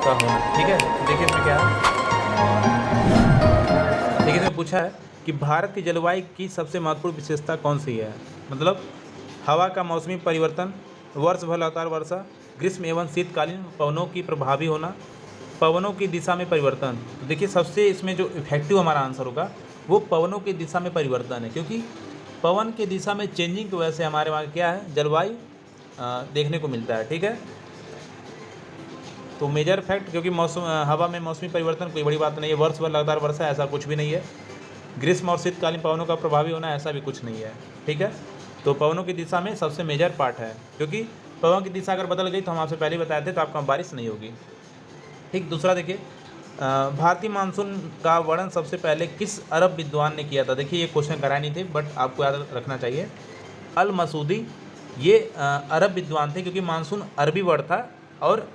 का होना। ठीक है, देखिए इसमें क्या है, देखिए इसमें पूछा है कि भारत की जलवायु की सबसे महत्वपूर्ण विशेषता कौन सी है। मतलब हवा का मौसमी परिवर्तन, वर्ष भर लगातार वर्षा, ग्रीष्म एवं शीतकालीन पवनों की प्रभावी होना, पवनों की दिशा में परिवर्तन। तो देखिए सबसे इसमें जो इफेक्टिव हमारा आंसर होगा वो पवनों की दिशा में परिवर्तन है, क्योंकि पवन की दिशा में चेंजिंग की वजह से हमारे वहाँ क्या है, जलवायु देखने को मिलता है। ठीक है, तो मेजर फैक्ट, क्योंकि मौसम हवा में मौसमी परिवर्तन कोई बड़ी बात नहीं है, वर्ष भर लगातार वर्षा ऐसा कुछ भी नहीं है, ग्रीष्म और शीतकालीन पवनों का प्रभावी होना ऐसा भी कुछ नहीं है। ठीक है, तो पवनों की दिशा में सबसे मेजर पार्ट है, क्योंकि पवन की दिशा अगर बदल गई तो हम आपसे पहले ही बताए थे तो आपका बारिश नहीं होगी। ठीक, दूसरा देखिए, भारतीय मानसून का वर्णन सबसे पहले किस अरब विद्वान ने किया था। देखिए ये क्वेश्चन कराए नहीं थे बट आपको याद रखना चाहिए, अल मसूदी ये अरब विद्वान थे, क्योंकि मानसून अरबी वर्ड था और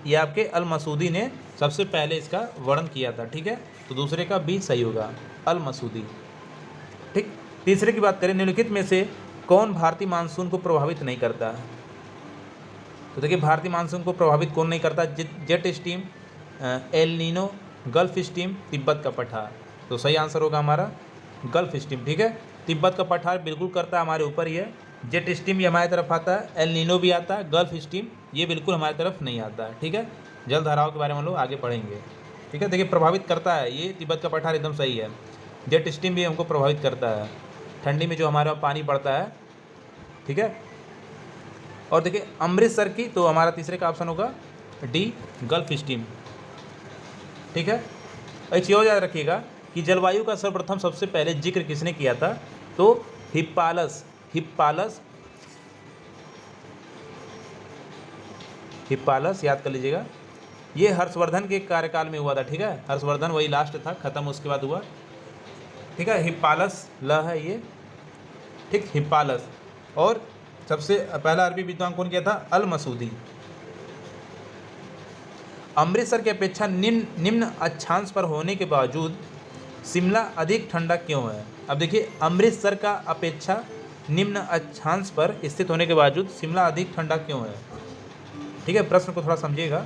ये आपके अल मसूदी ने सबसे पहले इसका वर्णन किया था। ठीक है, तो दूसरे का बी सही होगा, अल मसूदी। ठीक, तीसरे की बात करें, निम्नलिखित में से कौन भारतीय मानसून को प्रभावित नहीं करता। तो देखिए भारतीय मानसून को प्रभावित कौन नहीं करता, jet stream, El Nino, gulf stream, Tibet का पठार। तो सही आंसर होगा हमारा गल्फ स्ट्रीम। ठीक है, तिब्बत का पठार बिल्कुल करता है, हमारे ऊपर ही है, जेट स्ट्रीम भी हमारी तरफ आता है, एल नीनो भी आता है, गल्फ स्ट्रीम ये बिल्कुल हमारी तरफ नहीं आता है। ठीक है, जल धाराओं के बारे में हम लोग आगे पढ़ेंगे। ठीक है, देखिए प्रभावित करता है ये तिब्बत का पठार, एकदम सही है। जेट स्ट्रीम भी हमको प्रभावित करता है, ठंडी में जो हमारे वहाँ पानी पड़ता है। ठीक है, और देखिए अमृतसर की, तो हमारा तीसरे का ऑप्शन होगा डी, गल्फ स्ट्रीम। ठीक है, एक चीज़ और याद रखिएगा कि जलवायु का सर्वप्रथम सबसे पहले जिक्र किसने किया था, तो हिप्पालस। हिप्पालस याद कर लीजिएगा, ये हर्षवर्धन के कार्यकाल में हुआ था। ठीक है, हर्षवर्धन वही लास्ट था, खत्म उसके बाद हुआ। ठीक है, हिप्पालस ल है ये। ठीक, हिप्पालस। और सबसे पहला अरबी विद्वान कौन किया था, अल मसूदी। अमृतसर की अपेक्षा निम्न अक्षांश पर होने के बावजूद शिमला अधिक ठंडा क्यों है। अब देखिए अमृतसर का अपेक्षा निम्न अक्षांश पर स्थित होने के बावजूद शिमला अधिक ठंडा क्यों है। ठीक है, प्रश्न को थोड़ा समझिएगा।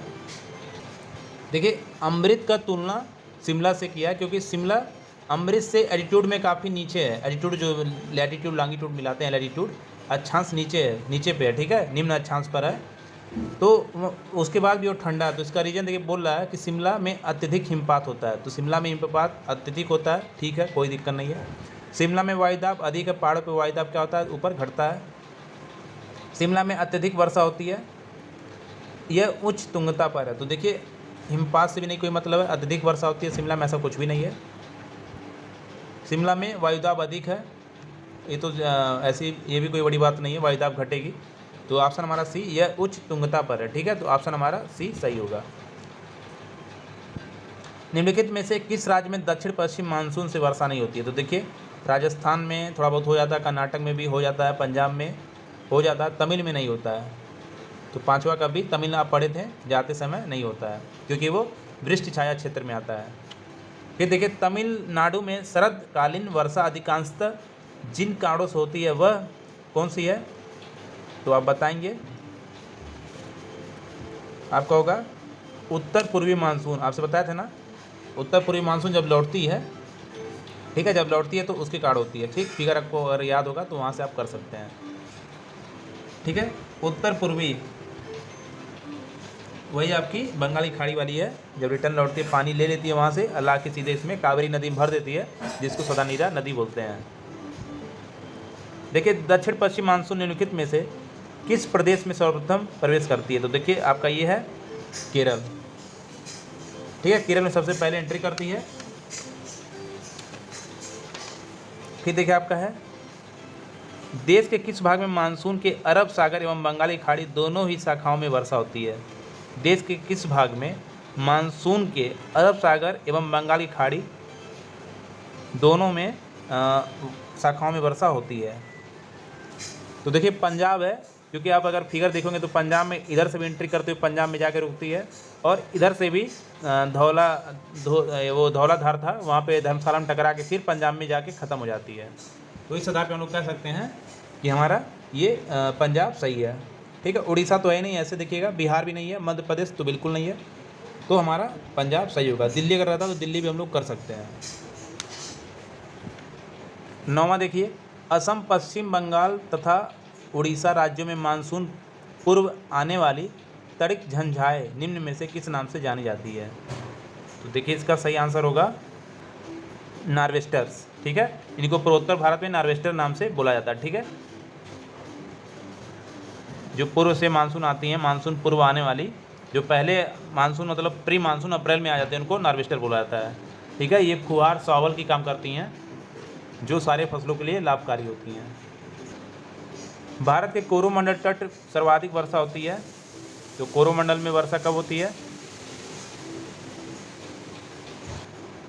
देखिए अमृत का तुलना शिमला से किया है, क्योंकि शिमला अमृत से एल्टीट्यूड में काफ़ी नीचे है, एल्टीट्यूड जो लैटीट्यूड लॉन्गिट्यूड मिलाते हैं, लैटीट्यूड अक्षांश नीचे है, नीचे पे है। ठीक है, निम्न अक्षांश पर है, तो उसके बाद भी वो ठंडा है। तो इसका रीजन देखिए बोल रहा है कि शिमला में अत्यधिक हिमपात होता है, तो शिमला में हिमपात अत्यधिक होता है। ठीक है, कोई दिक्कत नहीं है। शिमला में वायुदाब अधिक है, पहाड़ों पे वायुदाब क्या होता है, ऊपर घटता है। शिमला में अत्यधिक वर्षा होती है, यह उच्च तुंगता पर है। तो देखिए हिमपात से भी नहीं कोई मतलब है, अत्यधिक वर्षा होती है शिमला में, ऐसा कुछ भी नहीं है। शिमला में वायुदाब अधिक है, ये तो ऐसी ये भी कोई बड़ी बात नहीं है, वायुदाब घटेगी। तो ऑप्शन हमारा सी, यह उच्च तुंगता पर है। ठीक है, तो ऑप्शन हमारा सी सही होगा। निम्नलिखित में से किस राज्य में दक्षिण पश्चिम मानसून से वर्षा नहीं होती है। तो देखिए राजस्थान में थोड़ा बहुत हो जाता है, कर्नाटक में भी हो जाता है, पंजाब में हो जाता है, तमिल में नहीं होता है। तो पांचवा का भी तमिल आप पढ़े थे, जाते समय नहीं होता है, क्योंकि वो वृष्टि छाया क्षेत्र में आता है। फिर देखिए तमिलनाडु में शरदकालीन वर्षा अधिकांशतः जिन कारणों से होती है वह कौन सी है, तो आप बताएंगे। आपका होगा उत्तर पूर्वी मानसून, आपसे बताया था ना, उत्तर पूर्वी मानसून जब लौटती है, ठीक है, जब लौटती है तो उसके कारण होती है। ठीक, फिगर आपको अगर याद होगा तो वहाँ से आप कर सकते हैं। ठीक है, उत्तर पूर्वी वही आपकी बंगाली खाड़ी वाली है, जब रिटर्न लौटती है पानी ले लेती है वहाँ से, अल्लाह के सीधे इसमें कावेरी नदी में भर देती है, जिसको सदानीरा नदी बोलते हैं। देखिए दक्षिण पश्चिम मानसून निम्नलिखित में से किस प्रदेश में सर्वप्रथम प्रवेश करती है। तो देखिए आपका ये है केरल। ठीक है, केरल में सबसे पहले एंट्री करती है। फिर देखिए आपका है देश के किस भाग में मानसून के अरब सागर एवं बंगाली खाड़ी दोनों ही शाखाओं में वर्षा होती है। देश के किस भाग में मानसून के अरब सागर एवं बंगाली खाड़ी दोनों में शाखाओं में वर्षा होती है। तो देखिए पंजाब है, क्योंकि आप अगर फिगर देखोगे तो पंजाब में इधर से भी एंट्री करते हुए पंजाब में जाकर रुकती है, और इधर से भी वो धौलाधार था, वहाँ पे धर्मशाला में टकरा के फिर पंजाब में जाके ख़त्म हो जाती है। तो इस आधार पर हम लोग कह सकते हैं कि हमारा ये पंजाब सही है। ठीक है, उड़ीसा तो है नहीं, ऐसे देखिएगा, बिहार भी नहीं है, मध्य प्रदेश तो बिल्कुल नहीं है, तो हमारा पंजाब सही होगा। दिल्ली अगर रहता तो दिल्ली भी हम लोग कर सकते हैं। 9वां देखिए, असम, पश्चिम बंगाल तथा उड़ीसा राज्यों में मानसून पूर्व आने वाली तड़िक झंझाएँ निम्न में से किस नाम से जानी जाती है? तो देखिए इसका सही आंसर होगा नार्वेस्टर्स। ठीक है, इनको पूर्वोत्तर भारत में नार्वेस्टर नाम से बोला जाता है। ठीक है, जो पूर्व से मानसून आती हैं, मानसून पूर्व आने वाली, जो पहले मानसून मतलब प्री मानसून अप्रैल में आ जाते हैं, उनको नार्वेस्टर बोला जाता है। ठीक है, ये फुहार शॉवल की काम करती हैं, जो सारे फसलों के लिए लाभकारी होती हैं। भारत के कोरोमंडल तट सर्वाधिक वर्षा होती है, तो कोरोमंडल में वर्षा कब होती है?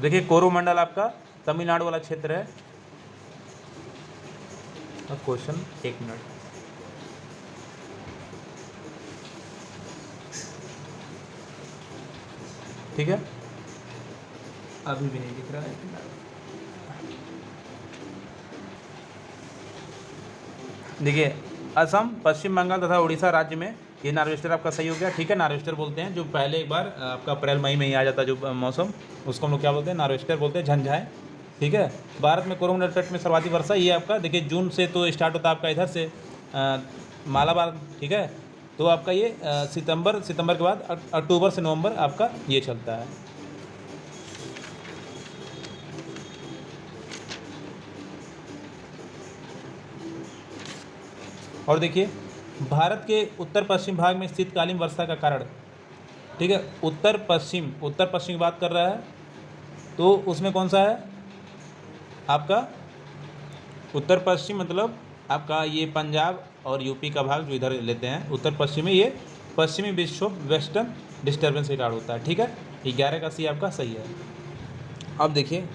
देखिए कोरोमंडल आपका तमिलनाडु वाला क्षेत्र है। अब क्वेश्चन 1 मिनट। ठीक है, अभी भी नहीं दिख रहा है। देखिए असम, पश्चिम बंगाल तथा उड़ीसा राज्य में ये नार्वेस्टर आपका सही हो गया। ठीक है, नार्वेस्टर बोलते हैं जो पहले एक बार आपका अप्रैल मई में ही आ जाता है जो मौसम, उसको हम लोग क्या बोलते हैं? नार्वेस्टर बोलते हैं, झंझाएँ। ठीक है, भारत में कोरोमंडल तट में सर्वाधिक वर्षा ये आपका देखिए जून से तो स्टार्ट होता है आपका इधर से मालाबार। ठीक है, तो आपका ये सितंबर के बाद अक्टूबर से नवंबर आपका ये चलता है। और देखिए भारत के उत्तर पश्चिम भाग में स्थित कालीन वर्षा का कारण, ठीक है, उत्तर पश्चिम की बात कर रहा है, तो उसमें कौन सा है आपका? उत्तर पश्चिम मतलब आपका ये पंजाब और यूपी का भाग जो इधर लेते हैं, उत्तर पश्चिम में ये पश्चिमी विक्षोभ वेस्टर्न डिस्टर्बेंस के कारण होता है। ठीक है, 11 का सी आपका सही है। अब देखिए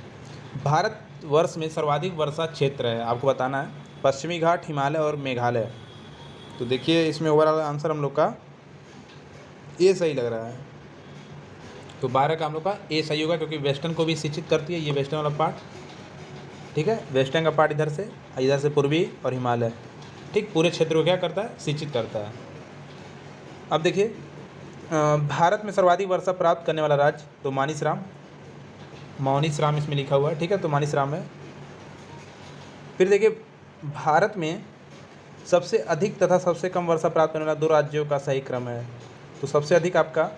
भारत वर्ष में सर्वाधिक वर्षा क्षेत्र है, आपको बताना है पश्चिमी घाट, हिमालय और मेघालय। तो देखिए इसमें ओवरऑल आंसर हम लोग का ए सही लग रहा है, तो 12 का हम लोग का ए सही होगा, क्योंकि वेस्टर्न को भी सिंचित करती है ये वेस्टर्न वाला पार्ट। ठीक है, वेस्टर्न का पार्ट इधर से पूर्वी और हिमालय, ठीक, पूरे क्षेत्र को क्या करता है? सिंचित करता है। अब देखिए भारत में सर्वाधिक वर्षा प्राप्त करने वाला राज्य, तो मौनीसराम इसमें लिखा हुआ है। ठीक है, तो मौनीसराम है। फिर देखिए भारत में सबसे अधिक तथा सबसे कम वर्षा प्राप्त करने वाला 2 राज्यों का सही क्रम है। तो सबसे अधिक आपका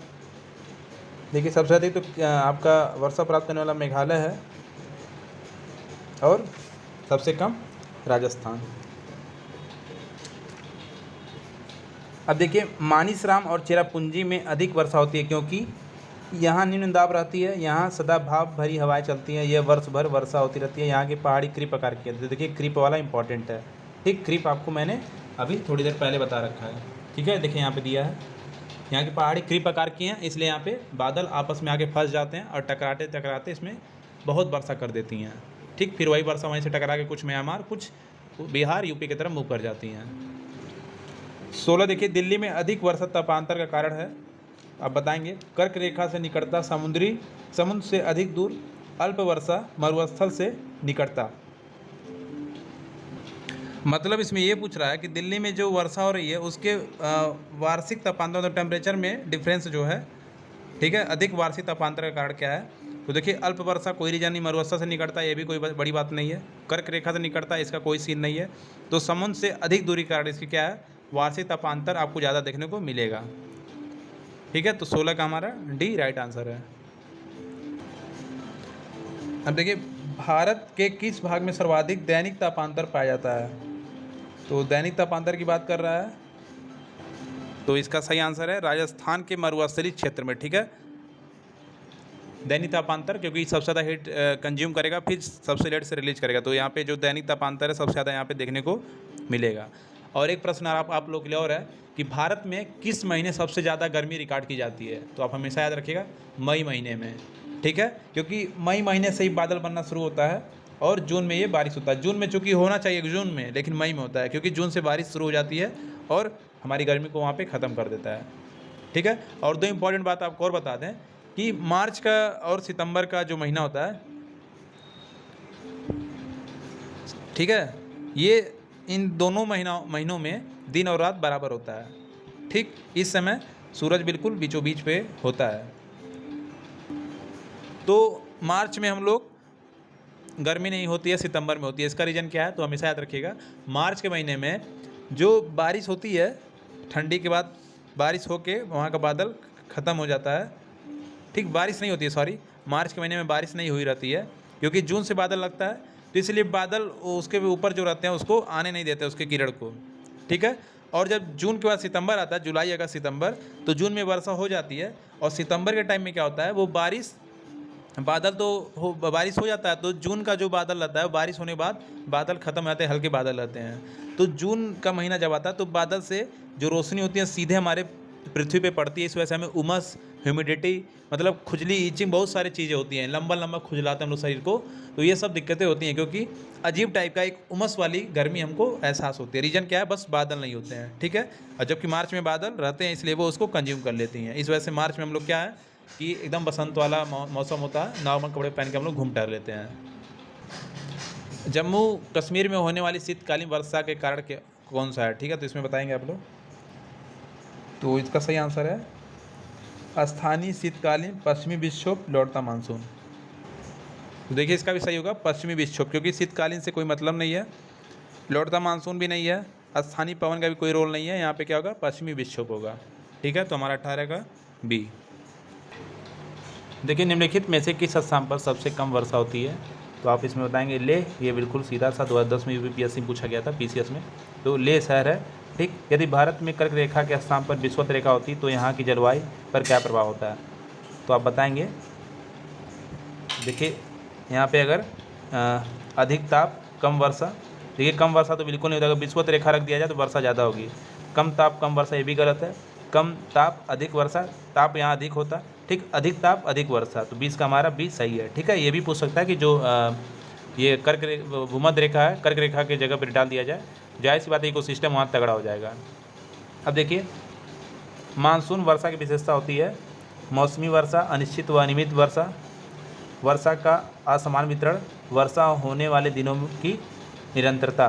देखिए, सबसे अधिक तो आपका वर्षा प्राप्त करने वाला मेघालय है और सबसे कम राजस्थान। अब देखिए मानिसराम और चेरापूंजी में अधिक वर्षा होती है, क्योंकि यहाँ निम्न दाब रहती है, यहाँ सदा भाप भरी हवाएं चलती हैं, यह वर्ष भर वर्षा होती रहती है। यहाँ की पहाड़ी क्रीप आकार की है, तो देखिए क्रीप वाला इंपॉर्टेंट है। ठीक, क्रीप आपको मैंने अभी थोड़ी देर पहले बता रखा है। ठीक है, देखिए यहाँ पे दिया है, यहाँ की पहाड़ी क्रीप आकार की हैं, इसलिए यहाँ पे बादल आपस में आके फंस जाते हैं और टकराते इसमें बहुत वर्षा कर देती हैं। ठीक, फिर वही वर्षा वहीं से टकरा के कुछ म्यांमार, कुछ बिहार, यूपी की तरफ मूव कर जाती हैं। 16 देखिए दिल्ली में अधिक वर्षा तापांतर का कारण है, आप बताएंगे। कर्क रेखा से निकटता, समुद्र से अधिक दूर, अल्प वर्षा, मरुस्थल से निकटता। मतलब इसमें ये पूछ रहा है कि दिल्ली में जो वर्षा हो रही है उसके वार्षिक तापांतर मतलब टेम्परेचर में डिफरेंस जो है, ठीक है, अधिक वार्षिक तापांतर का कारण क्या है? तो देखिए अल्प वर्षा कोई रीजन नहीं, मरुस्थल से निकटता है, ये भी कोई बड़ी बात नहीं है। कर्क रेखा से निकटता है, इसका कोई सीन नहीं है। तो समुद्र से अधिक दूरी का कारण इसकी क्या है? वार्षिक तापांतर आपको ज़्यादा देखने को मिलेगा। ठीक है, तो 16 का हमारा डी राइट आंसर है। अब देखिए भारत के किस भाग में सर्वाधिक दैनिक तापांतर पाया जाता है? तो दैनिक तापांतर की बात कर रहा है, तो इसका सही आंसर है राजस्थान के मरुस्थलीय क्षेत्र में। ठीक है, दैनिक तापांतर क्योंकि सबसे ज़्यादा हीट कंज्यूम करेगा, फिर सबसे लेट से रिलीज करेगा, तो यहाँ पे जो दैनिक तापांतर है सबसे ज़्यादा यहाँ पे देखने को मिलेगा। और एक प्रश्न आप लोग के लिए और है कि भारत में किस महीने सबसे ज़्यादा गर्मी रिकॉर्ड की जाती है? तो आप हमेशा याद रखिएगा मई महीने में। ठीक है, क्योंकि मई महीने से ही बादल बनना शुरू होता है और जून में ये बारिश होता है। जून में चूँकि होना चाहिए जून में, लेकिन मई में होता है, क्योंकि जून से बारिश शुरू हो जाती है और हमारी गर्मी को वहाँ पे ख़त्म कर देता है। ठीक है, और 2 इम्पॉर्टेंट बात आपको और बता दें कि मार्च का और सितंबर का जो महीना होता है, ठीक है, ये इन दोनों महीनों में दिन और रात बराबर होता है। ठीक, इस समय सूरज बिल्कुल बीचों बीच पे होता है। तो मार्च में हम लोग गर्मी नहीं होती है, सितंबर में होती है। इसका रीज़न क्या है, तो हमेशा याद रखिएगा, मार्च के महीने में जो बारिश होती है, ठंडी के बाद बारिश होके वहाँ का बादल ख़त्म हो जाता है। ठीक, बारिश नहीं होती है, सॉरी, मार्च के महीने में बारिश नहीं हुई रहती है, क्योंकि जून से बादल लगता है, तो इसलिए बादल उसके ऊपर जो रहते हैं उसको आने नहीं देते, उसके किरण को। ठीक है, और जब जून के बाद सितंबर आता है, जुलाई अगस्त सितंबर, तो जून में वर्षा हो जाती है, और सितंबर के टाइम में क्या होता है, वो बादल तो बारिश हो जाता है, तो जून का जो बादल रहता है, बारिश होने के बाद बादल ख़त्म हो जाते हैं, हल्के बादल रहते हैं। तो जून का महीना जब आता है तो बादल से जो रोशनी होती है सीधे हमारे पृथ्वी पे पड़ती है। इस वजह से हमें उमस, ह्यूमिडिटी, मतलब खुजली, ईचिंग, बहुत सारी चीज़ें होती हैं, लंबा लंबा खुजलाते हैं हम लोग शरीर को। तो ये सब दिक्कतें होती हैं, क्योंकि अजीब टाइप का एक उमस वाली गर्मी हमको एहसास होती है। रीज़न क्या है, बस बादल नहीं होते हैं। ठीक है, और जबकि मार्च में बादल रहते हैं, इसलिए वो उसको कंज्यूम कर लेती हैं। इस वजह से मार्च में हम लोग क्या है कि एकदम बसंत वाला मौसम होता है, नॉर्मल कपड़े पहन के हम लोग घूम टहल लेते हैं। जम्मू कश्मीर में होने वाली शीतकालीन वर्षा के कारण के कौन सा है? ठीक है, तो इसमें बताएंगे आप लोग। तो इसका सही आंसर है स्थानीय शीतकालीन पश्चिमी विक्षोभ लौटता मानसून। तो देखिए इसका भी सही होगा पश्चिमी विक्षोभ, क्योंकि शीतकालीन से कोई मतलब नहीं है, लौटता मानसून भी नहीं है, स्थानीय पवन का भी कोई रोल नहीं है। यहाँ पे क्या होगा, पश्चिमी विक्षोभ होगा। ठीक है, तो हमारा 18 का बी। देखिए निम्नलिखित में से किस स्थान पर सबसे कम वर्षा होती है? तो आप इसमें बताएंगे ले। ये बिल्कुल सीधा सा 2010 में यूपीपीएससी में पूछा गया था, पीसीएस में। तो ले शहर है। ठीक, यदि भारत में कर्क रेखा के स्थान पर विषुवत रेखा होती तो यहाँ की जलवायु पर क्या प्रभाव होता है? तो आप बताएंगे। देखिए यहाँ पे अगर अधिक ताप कम वर्षा, देखिए कम वर्षा तो बिल्कुल नहीं होता, अगर विषुवत रेखा रख दिया जाए तो वर्षा ज़्यादा होगी। कम ताप कम वर्षा, ये भी गलत है। कम ताप अधिक वर्षा, ताप यहाँ अधिक होता। ठीक, अधिक ताप अधिक वर्षा, तो 20 का हमारा 20 सही है। ठीक है, ये भी पूछ सकता है कि जो ये भूमध्य रेखा है, कर्क रेखा की जगह पर डाल दिया जाए, जाहिर सी बात है इकोसिस्टम वहाँ तगड़ा हो जाएगा। अब देखिए मानसून वर्षा की विशेषता होती है मौसमी वर्षा, अनिश्चित व अनियमित वर्षा, वर्षा का असमान वितरण, वर्षा होने वाले दिनों की निरंतरता।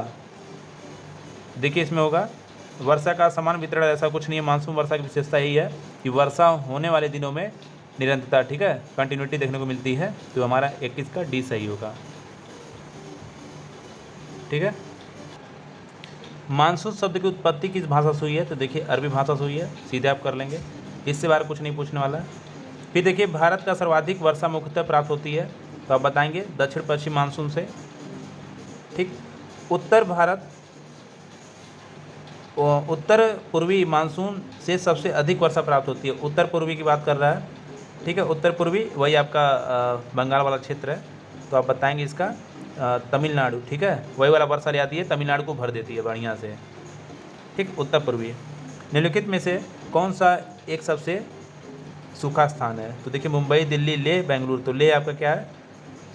देखिए इसमें होगा वर्षा का समान वितरण, ऐसा कुछ नहीं है। मानसून वर्षा की विशेषता यही है कि वर्षा होने वाले दिनों में निरंतरता, ठीक है, कंटिन्यूटी देखने को मिलती है। तो हमारा 21 का डी सही होगा। ठीक है, मानसून शब्द की उत्पत्ति किस भाषा से हुई है? तो देखिए अरबी भाषा से हुई है, सीधे आप कर लेंगे, इससे बाहर कुछ नहीं पूछने वाला है। फिर देखिए भारत का सर्वाधिक वर्षा मुख्यतः प्राप्त होती है, तो आप बताएंगे दक्षिण पश्चिम मानसून से। ठीक, उत्तर भारत उत्तर पूर्वी मानसून से सबसे अधिक वर्षा प्राप्त होती है। उत्तर पूर्वी की बात कर रहा है। ठीक है, उत्तर पूर्वी वही आपका बंगाल वाला क्षेत्र है। तो आप बताएंगे इसका तमिलनाडु। ठीक है, वही वाला वर्षा ले आती है, तमिलनाडु को भर देती है बढ़िया से। ठीक, उत्तर पूर्वी। निम्नलिखित में से कौन सा एक सबसे सूखा स्थान है? तो देखिए मुंबई, दिल्ली, लेह, बेंगलुरु। तो लेह आपका क्या है,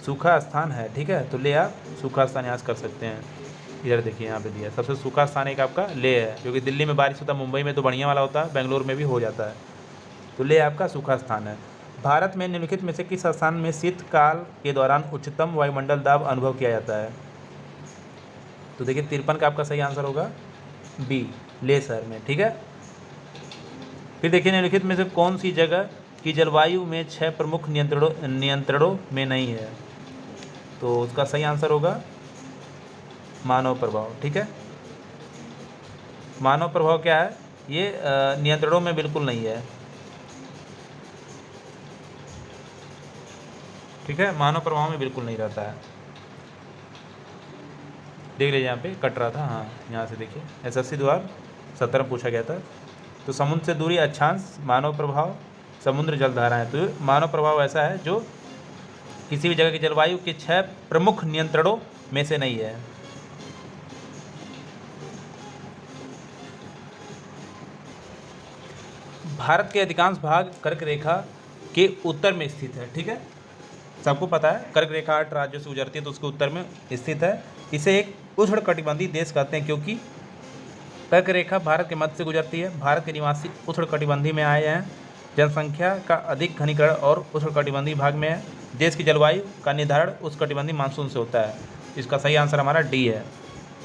सूखा स्थान है। ठीक है, तो लेह आप सूखा स्थान यहाँ से कर सकते हैं। इधर देखिए यहाँ पे दिया सबसे सूखा स्थान एक आपका लेह है, क्योंकि दिल्ली में बारिश होता है, मुंबई में तो बढ़िया वाला होता है, बेंगलुरु में भी हो जाता है। तो लेह आपका सूखा स्थान है। भारत में निम्नलिखित में से किस स्थान में शीतकाल के दौरान उच्चतम वायुमंडल दाब अनुभव किया जाता है? तो देखिए 53 का आपका सही आंसर होगा बी, लेह शहर में। ठीक है, फिर देखिए निम्नलिखित में से कौन सी जगह की जलवायु में 6 प्रमुख नियंत्रणों में नहीं है? तो उसका सही आंसर होगा मानव प्रभाव। ठीक है, मानव प्रभाव क्या है, ये नियंत्रणों में बिल्कुल नहीं है। ठीक है, मानव प्रभाव में बिल्कुल नहीं रहता है। देख लीजिए यहाँ पे कट रहा था, हाँ यहाँ से देखिए एसएससी द्वारा 17 पूछा गया था। तो समुद्र से दूरी, अक्षांश, मानव प्रभाव, समुद्र जलधाराएं। तो मानव प्रभाव ऐसा है जो किसी भी जगह की जलवायु के 6 प्रमुख नियंत्रणों में से नहीं है। भारत के अधिकांश भाग कर्क रेखा के उत्तर में स्थित है। ठीक है, सबको पता है कर्क रेखा 8 राज्यों से गुजरती है, तो उसके उत्तर में स्थित है। इसे एक उष्णकटिबंधीय देश कहते हैं, क्योंकि कर्क रेखा भारत के मध्य से गुजरती है। भारत के निवासी उष्णकटिबंधीय में आए हैं। जनसंख्या का अधिक घनीकरण और उष्णकटिबंधीय भाग में है। देश की जलवायु का निर्धारण उष्णकटिबंधीय मानसून से होता है। इसका सही आंसर हमारा डी है,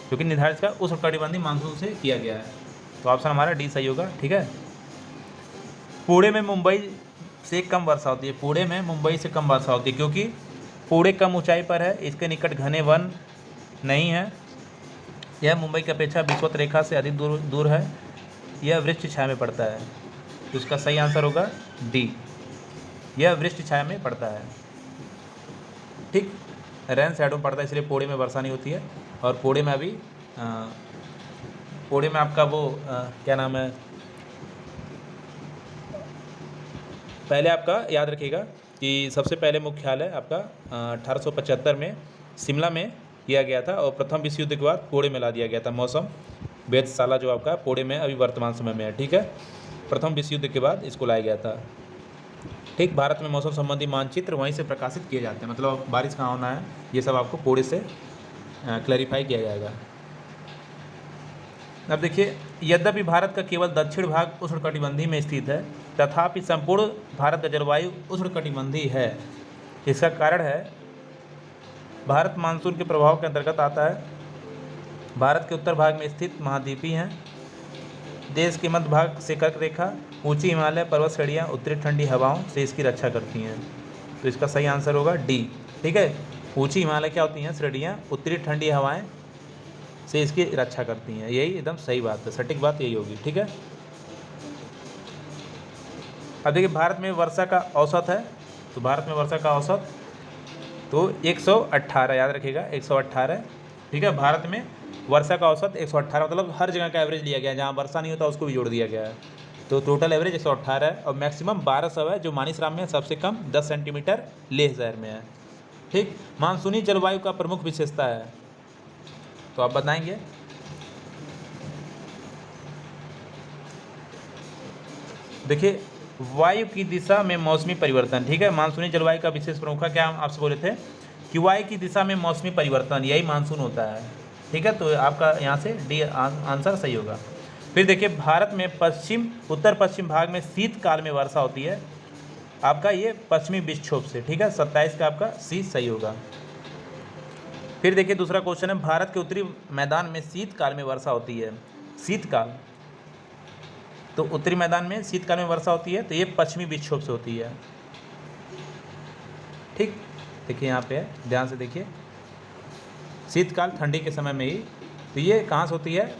क्योंकि निर्धारित का उष्णकटिबंधीय मानसून से किया गया है। तो ऑप्शन हमारा डी सही होगा। ठीक है, पुणे में मुंबई से कम वर्षा होती है। पुणे में मुंबई से कम वर्षा होती है क्योंकि पुणे कम ऊंचाई पर है, इसके निकट घने वन नहीं है, यह मुंबई की अपेक्षा विषुवत रेखा से अधिक दूर है, यह वृक्ष छाया में पड़ता है। तो इसका सही आंसर होगा डी, यह वृक्ष छाया में पड़ता है। ठीक, रेन शैडो में पड़ता है, इसलिए पुणे में वर्षा नहीं होती है। और पुणे में अभी पुणे में आपका वो क्या नाम है, पहले आपका याद रखिएगा कि सबसे पहले मुख्यालय आपका 1875 में शिमला में किया गया था और प्रथम विश्व युद्ध के बाद पुणे में ला दिया गया था। मौसम वेधशाला जो आपका पुणे में अभी वर्तमान समय में है। ठीक है, प्रथम विश्व युद्ध के बाद इसको लाया गया था। ठीक, भारत में मौसम संबंधी मानचित्र वहीं से प्रकाशित किए जाते हैं, मतलब बारिश कहाँ होना है ये सब आपको पुणे से क्लैरिफाई किया जाएगा। अब देखिए, यद्यपि भारत का केवल दक्षिण भाग उष्णकटिबंधीय में स्थित है, तथापि संपूर्ण भारत का जलवायु उष्णकटिबंधीय है। इसका कारण है भारत मानसून के प्रभाव के अंतर्गत आता है। भारत के उत्तर भाग में स्थित महाद्वीपीय हैं। देश के मध्य भाग से कर्क रेखा, ऊंची हिमालय पर्वत श्रेणियाँ उत्तरी ठंडी हवाओं से इसकी रक्षा करती हैं। तो इसका सही आंसर होगा डी। ठीक है, ऊंची हिमालय क्या होती हैं, श्रेणियाँ, उत्तरी ठंडी हवाएं से इसकी रक्षा करती हैं। यही एकदम सही बात है, सटीक बात यही होगी। ठीक है, अब देखिए भारत में वर्षा का औसत है, तो भारत में वर्षा का औसत तो 118, याद रखिएगा 118। ठीक है, भारत में वर्षा का औसत 118, मतलब हर जगह का एवरेज लिया गया है, जहाँ वर्षा नहीं होता उसको भी जोड़ दिया गया है। तो टोटल एवरेज 118 है और मैक्सिमम 1200 है, जो मानिसराम में सबसे कम 10 सेंटीमीटर लेह शहर में है। ठीक, मानसूनी जलवायु का प्रमुख विशेषता है, तो आप बताएंगे। देखिए, वायु की दिशा में मौसमी परिवर्तन। ठीक है, मानसूनी जलवायु का विशेष प्रमुख है, क्या हम आपसे बोले थे कि वायु की दिशा में मौसमी परिवर्तन, यही मानसून होता है। ठीक है, तो आपका यहाँ से डी आंसर सही होगा। फिर देखिए, भारत में उत्तर पश्चिम भाग में शीतकाल में वर्षा होती है, आपका ये पश्चिमी विक्षोभ से। ठीक है, 27 का आपका सी सही होगा। फिर देखिए दूसरा क्वेश्चन है, भारत के उत्तरी मैदान में शीतकाल में वर्षा होती है। शीतकाल, तो उत्तरी मैदान में शीतकाल में वर्षा होती है, तो ये पश्चिमी विक्षोभ से होती है। ठीक, देखिए यहाँ पे है, ध्यान से देखिए, शीतकाल ठंडी के समय में ही, तो ये कहाँ से होती है,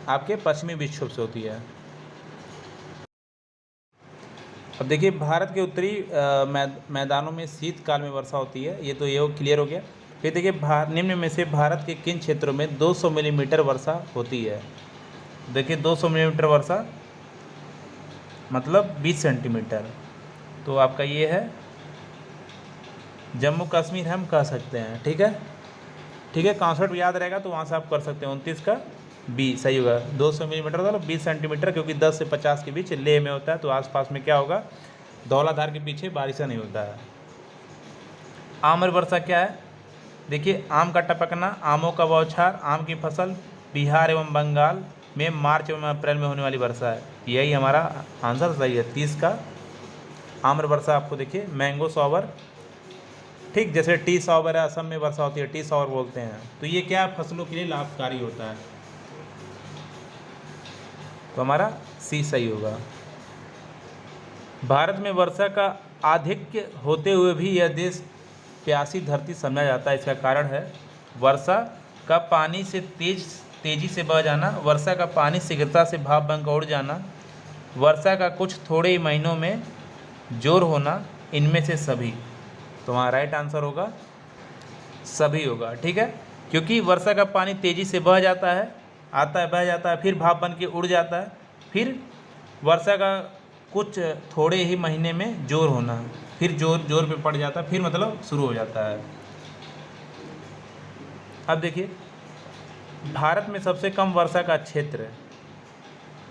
आपके पश्चिमी विक्षोभ से होती है। अब देखिए, भारत के उत्तरी मैदानों में शीतकाल में वर्षा होती है, ये तो ये क्लियर हो गया। फिर देखिए, निम्न में से भारत के किन क्षेत्रों में 200 मिलीमीटर वर्षा होती है। देखिए 200 मिलीमीटर वर्षा मतलब 20 सेंटीमीटर, तो आपका ये है जम्मू कश्मीर हम कह सकते हैं। ठीक है, ठीक है, 61 याद रहेगा तो वहाँ से आप कर सकते हैं, 29 का बी सही होगा। 200 मिलीमीटर मतलब 20 सेंटीमीटर, क्योंकि 10 से 50 के बीच लेह में होता है, तो आसपास में क्या होगा, धौलाधार के पीछे बारिश नहीं होता है। आम्र वर्षा क्या है, देखिए आम का टपकना, आमों का बौछार, आम की फसल बिहार एवं बंगाल में मार्च एवं अप्रैल में होने वाली वर्षा है, यही हमारा आंसर सही है 30 का। आम्र वर्षा आपको देखिए मैंगो सॉवर, ठीक, जैसे टी सॉवर है, असम में वर्षा होती है, टी सॉवर बोलते हैं, तो ये क्या फसलों के लिए लाभकारी होता है, तो हमारा सी सही होगा। भारत में वर्षा का आधिक्य होते हुए भी यह देश प्यासी धरती समझा जाता है। इसका कारण है वर्षा का पानी से तेजी से बह जाना, वर्षा का पानी शीघ्रता से भाप बनकर उड़ जाना, वर्षा का कुछ थोड़े ही महीनों में जोर होना, इनमें से सभी। तो हमारा राइट आंसर होगा सभी होगा। ठीक है, क्योंकि वर्षा का पानी तेज़ी से बह जाता है, आता है, बह जाता है, फिर भाप बन के उड़ जाता है, फिर वर्षा का कुछ थोड़े ही महीने में जोर होना, फिर जोर पे पड़ जाता है, फिर मतलब शुरू हो जाता है। अब देखिए, भारत में सबसे कम वर्षा का क्षेत्र,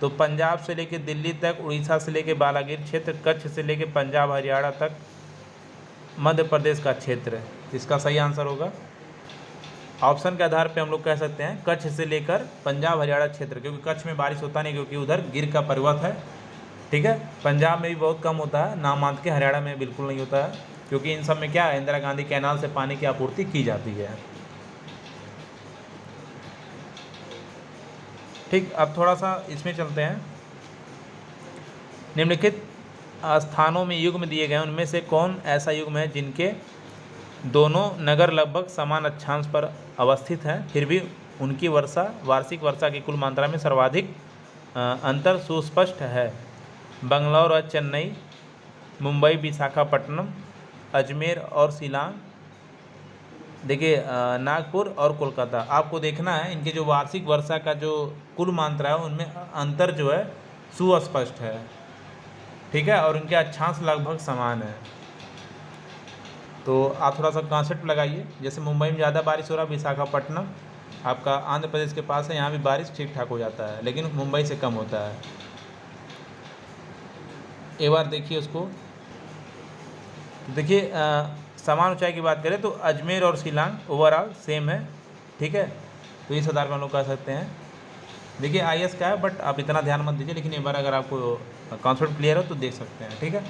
तो पंजाब से लेकर दिल्ली तक, उड़ीसा से लेकर बालाघीर क्षेत्र, कच्छ से लेकर पंजाब हरियाणा तक, मध्य प्रदेश का क्षेत्र। इसका सही आंसर होगा, ऑप्शन के आधार पे हम लोग कह सकते हैं कच्छ से लेकर पंजाब हरियाणा क्षेत्र, क्योंकि कच्छ में बारिश होता नहीं, क्योंकि उधर गिर का पर्वत है। ठीक है, पंजाब में भी बहुत कम होता है, नामांकित के हरियाणा में बिल्कुल नहीं होता है, क्योंकि इन सब में क्या है, इंदिरा गांधी कैनाल से पानी की आपूर्ति की जाती है। ठीक, अब थोड़ा सा इसमें चलते हैं। निम्नलिखित स्थानों में युग्म दिए गए उनमें से कौन ऐसा युग्म है जिनके दोनों नगर लगभग समान अक्षांश पर अवस्थित हैं, फिर भी उनकी वार्षिक वर्षा की कुल मात्रा में सर्वाधिक अंतर सुस्पष्ट है? बंगलौर और चेन्नई, मुंबई, विशाखापट्टनम, अजमेर और शिलांग, देखिए नागपुर और कोलकाता। आपको देखना है इनके जो वार्षिक वर्षा का जो कुल मात्रा है उनमें अंतर जो है सुस्पष्ट है, ठीक है, और उनके अक्षांश लगभग समान है। तो आप थोड़ा सा कॉन्सेप्ट लगाइए, जैसे मुंबई में ज़्यादा बारिश हो रहा है, विशाखापट्टनम आपका आंध्र प्रदेश के पास है, यहाँ भी बारिश ठीक ठाक हो जाता है, लेकिन मुंबई से कम होता है। एक बार देखिए उसको, देखिए समान ऊंचाई की बात करें तो अजमेर और शिलांग ओवरऑल सेम है, ठीक है, तो इस आधार पर हम लोग कह सकते हैं। देखिए IS का है, बट आप इतना ध्यान मत दीजिए, लेकिन एक बार अगर आपको कॉन्सेप्ट क्लियर हो तो देख सकते हैं, ठीक है।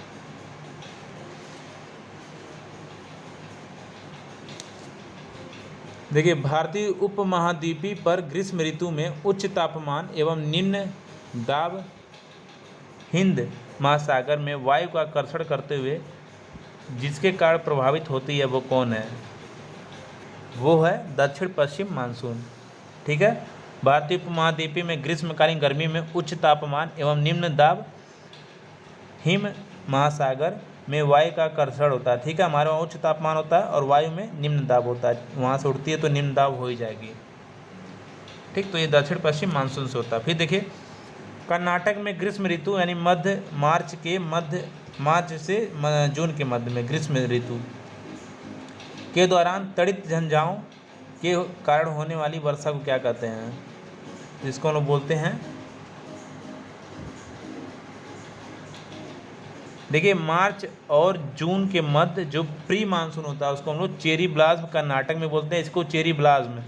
देखिए भारतीय उपमहाद्वीपीय पर ग्रीष्म ऋतु में उच्च तापमान एवं निम्न दाब हिंद महासागर में वायु का आकर्षण करते हुए जिसके कारण प्रभावित होती है वो कौन है? वो है दक्षिण पश्चिम मानसून, ठीक है। भारतीय उपमहाद्वीपीय में ग्रीष्मकालीन गर्मी में उच्च तापमान एवं निम्न दाब हिम महासागर में वायु का आकर्षण होता है, ठीक है। हमारे वहाँ उच्च तापमान होता है और वायु में निम्न दाब होता है, वहाँ से उड़ती है तो निम्न दाब हो ही जाएगी, ठीक। तो ये दक्षिण पश्चिम मानसून से होता है। फिर देखिए कर्नाटक में ग्रीष्म ऋतु यानी मार्च से जून के मध्य में ग्रीष्म ऋतु के दौरान तड़ित झंझाओं के कारण होने वाली वर्षा को क्या कहते हैं? जिसको हम लोग बोलते हैं, देखिए मार्च और जून के मध्य जो प्री मानसून होता है उसको हम लोग चेरी ब्लाज्म कर्नाटक में बोलते हैं, इसको चेरी ब्लाज्म,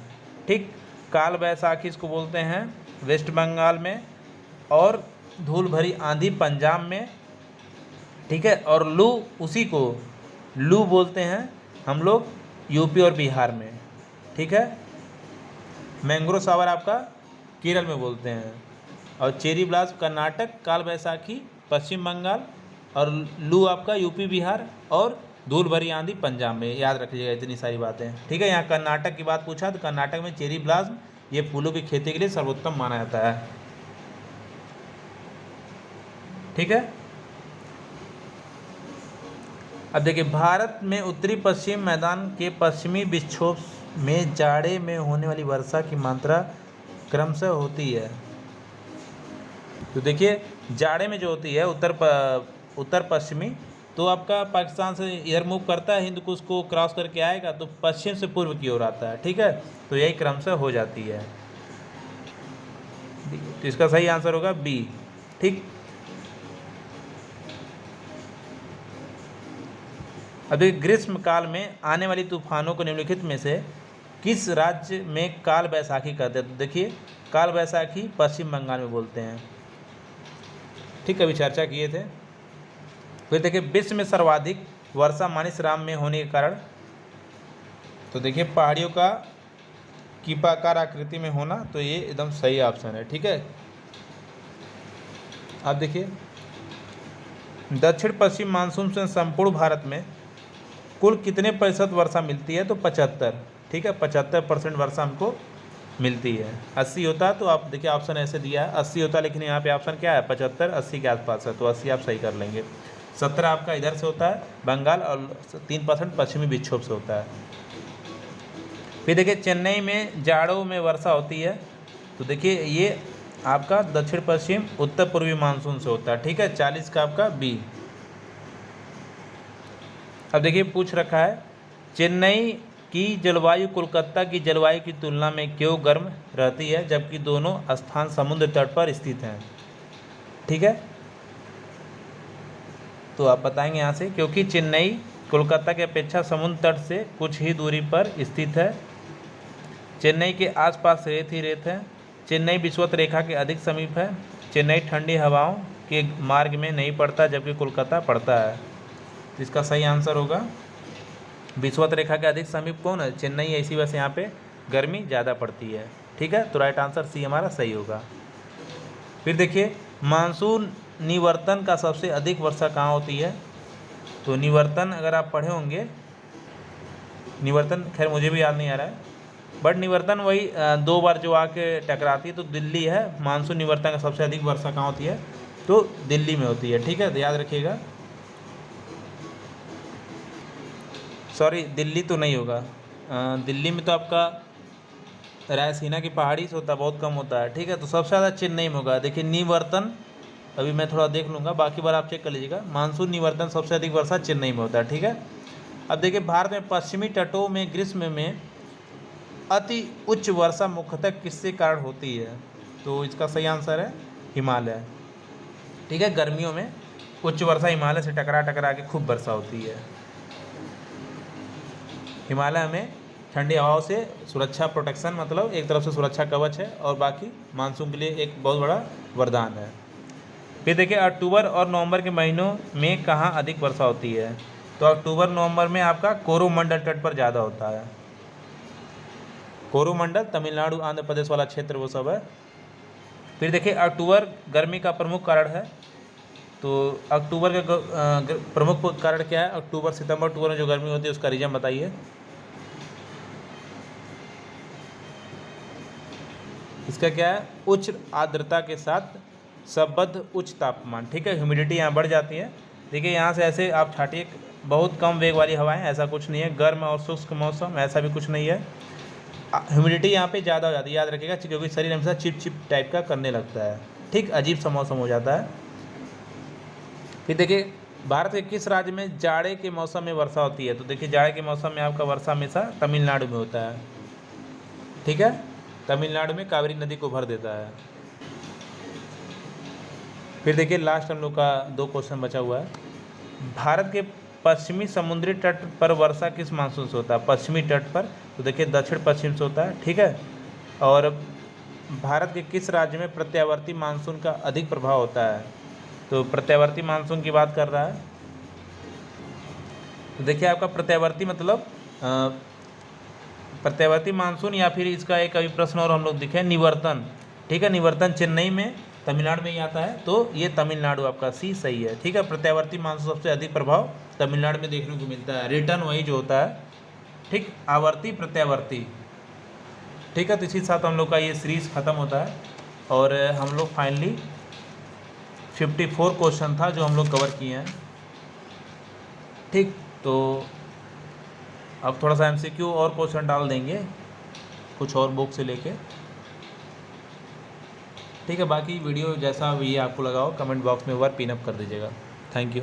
ठीक। काल बैसाखी इसको बोलते हैं वेस्ट बंगाल में, और धूल भरी आंधी पंजाब में, ठीक है। और लू, उसी को लू बोलते हैं हम लोग यूपी और बिहार में, ठीक है। मैंग्रो सावर आपका केरल में बोलते हैं, और चेरी ब्लास्ट कर्नाटक, काल बैसाखी पश्चिम बंगाल, और लू आपका यूपी बिहार, और धूल भरी आंधी पंजाब में। याद रखिएगा इतनी सारी बातें, ठीक है। यहाँ कर्नाटक की बात पूछा तो कर्नाटक में चेरी ब्लाज्म ये फूलों की खेती के लिए सर्वोत्तम माना जाता है, ठीक है। अब देखिए भारत में उत्तरी पश्चिम मैदान के पश्चिमी विक्षोभ में जाड़े में होने वाली वर्षा की मात्रा क्रमशः होती है। तो देखिए जाड़े में जो होती है उत्तर पश्चिमी, तो आपका पाकिस्तान से इधर मूव करता है, हिंद कुश को क्रॉस करके आएगा तो पश्चिम से पूर्व की ओर आता है, ठीक है। तो यही क्रमशः हो जाती है, तो इसका सही आंसर होगा बी, ठीक। अभी ग्रीष्म काल में आने वाली तूफानों को निम्नलिखित में से किस राज्य में काल बैसाखी कहते हैं? तो देखिए काल बैसाखी पश्चिम बंगाल में बोलते हैं, ठीक, अभी चर्चा किए थे। फिर देखिए विश्व में सर्वाधिक वर्षा मानिसराम में होने के कारण, तो देखिए पहाड़ियों का कीपाकार आकृति में होना, तो ये एकदम सही ऑप्शन है, ठीक है। अब देखिए दक्षिण पश्चिम मानसून से संपूर्ण भारत में कुल कितने प्रतिशत वर्षा मिलती है? तो 75, ठीक है, 75% वर्षा हमको मिलती है। 80 होता है तो आप देखिए ऑप्शन ऐसे दिया है 80 होता है, लेकिन यहाँ पे ऑप्शन क्या है 75, 80 के आसपास है, तो 80 आप सही कर लेंगे। 17 आपका इधर से होता है बंगाल, और 3% पश्चिमी विक्षोभ से होता है। फिर देखिए चेन्नई में जाड़ों में वर्षा होती है, तो देखिए ये आपका दक्षिण पश्चिम उत्तर पूर्वी मानसून से होता है, ठीक है, 40 का आपका बी। अब देखिए पूछ रखा है चेन्नई की जलवायु कोलकाता की जलवायु की तुलना में क्यों गर्म रहती है जबकि दोनों स्थान समुद्र तट पर स्थित हैं, ठीक है। तो आप बताएंगे यहाँ से, क्योंकि चेन्नई कोलकाता की अपेक्षा समुद्र तट से कुछ ही दूरी पर स्थित है, चेन्नई के आसपास रेत ही रेत है, चेन्नई विषुवत रेखा के अधिक समीप है, चेन्नई ठंडी हवाओं के मार्ग में नहीं पड़ता जबकि कोलकाता पड़ता है। इसका सही आंसर होगा विषुवत रेखा के अधिक समीप कौन है? चेन्नई है, इसी वजह से यहाँ पे गर्मी ज़्यादा पड़ती है, ठीक है। तो राइट आंसर सी हमारा सही होगा। फिर देखिए मानसून निवर्तन का सबसे अधिक वर्षा कहाँ होती है? तो निवर्तन अगर आप पढ़े होंगे, निवर्तन खैर मुझे भी याद नहीं आ रहा है, बट निवर्तन वही 2 बार जो आके टकराती है, तो दिल्ली है। मानसून निवर्तन का सबसे अधिक वर्षा कहाँ होती है? तो दिल्ली में होती है, ठीक है, तो याद रखिएगा। सॉरी, दिल्ली तो नहीं होगा, दिल्ली में तो आपका रायसीना की पहाड़ी से होता है, बहुत कम होता है, ठीक है। तो सबसे ज़्यादा चेन्नई में होगा। देखिए निवर्तन, अभी मैं थोड़ा देख लूँगा, बाकी बार आप चेक कर लीजिएगा। मानसून निवर्तन सबसे अधिक वर्षा चेन्नई में होता है, ठीक है। अब देखिए भारत में पश्चिमी तटों में ग्रीष्म में अति उच्च वर्षा मुख्यतः किसके कारण होती है? तो इसका सही आंसर है हिमालय, ठीक है। गर्मियों में उच्च वर्षा हिमालय से टकरा टकरा के खूब वर्षा होती है। हिमालय में ठंडी हवाओं से सुरक्षा, प्रोटेक्शन, मतलब एक तरफ से सुरक्षा कवच है, और बाकी मानसून के लिए एक बहुत बड़ा वरदान है। फिर देखिए अक्टूबर और नवंबर के महीनों में कहाँ अधिक वर्षा होती है? तो अक्टूबर नवंबर में आपका कोरोमंडल तट पर ज़्यादा होता है। कोरोमंडल तमिलनाडु आंध्र प्रदेश वाला क्षेत्र वो सब है। फिर देखिए अक्टूबर गर्मी का प्रमुख कारण है। तो अक्टूबर का प्रमुख कारण क्या है? अक्टूबर सितंबर अक्टूबर में जो गर्मी होती है उसका रीजन बताइए। इसका क्या है? उच्च आर्द्रता के साथ संबद्ध उच्च तापमान, ठीक है। ह्यूमिडिटी यहाँ बढ़ जाती है। देखिए यहाँ से ऐसे आप छाटिए, बहुत कम वेग वाली हवाएं, ऐसा कुछ नहीं है। गर्म और शुष्क मौसम, ऐसा भी कुछ नहीं है। ह्यूमिडिटी यहाँ पे ज़्यादा हो जाती है, याद रखिएगा, क्योंकि शरीर हमेशा चिप चिप टाइप का करने लगता है, ठीक, अजीब सा मौसम हो जाता है। फिर देखिए भारत के किस राज्य में जाड़े के मौसम में वर्षा होती है? तो देखिए जाड़े के मौसम में आपका वर्षा हमेशा तमिलनाडु में होता है, ठीक है। तमिलनाडु में कावेरी नदी को भर देता है। फिर देखिए लास्ट हम लोग का 2 क्वेश्चन बचा हुआ है। भारत के पश्चिमी समुद्री तट पर वर्षा किस मानसून से होता है? पश्चिमी तट पर, तो देखिए दक्षिण पश्चिम से होता है, ठीक है। और भारत के किस राज्य में प्रत्यावर्ती मानसून का अधिक प्रभाव होता है? तो प्रत्यावर्ती मानसून की बात कर रहा है। तो देखिए आपका प्रत्यावर्ती मतलब प्रत्यावर्ती मानसून, या फिर इसका एक अभी प्रश्न और हम लोग दिखे निवर्तन, ठीक है। निवर्तन चेन्नई में, तमिलनाडु में ही आता है, तो ये तमिलनाडु आपका सी सही है, ठीक है। प्रत्यावर्ती मानसून सबसे अधिक प्रभाव तमिलनाडु में देखने को मिलता है। रिटर्न वही जो होता है, ठीक, आवर्ती प्रत्यावर्ती, ठीक है। तो इसी के साथ हम लोग का ये सीरीज़ ख़त्म होता है, और हम लोग फाइनली 54 क्वेश्चन था जो हम लोग कवर किए हैं, ठीक। तो अब थोड़ा सा MCQ और क्वेश्चन डाल देंगे कुछ और बुक से लेके, ठीक है। बाकी वीडियो जैसा भी आपको लगा हो कमेंट बॉक्स में एक बार पिन अप कर दीजिएगा। Thank you.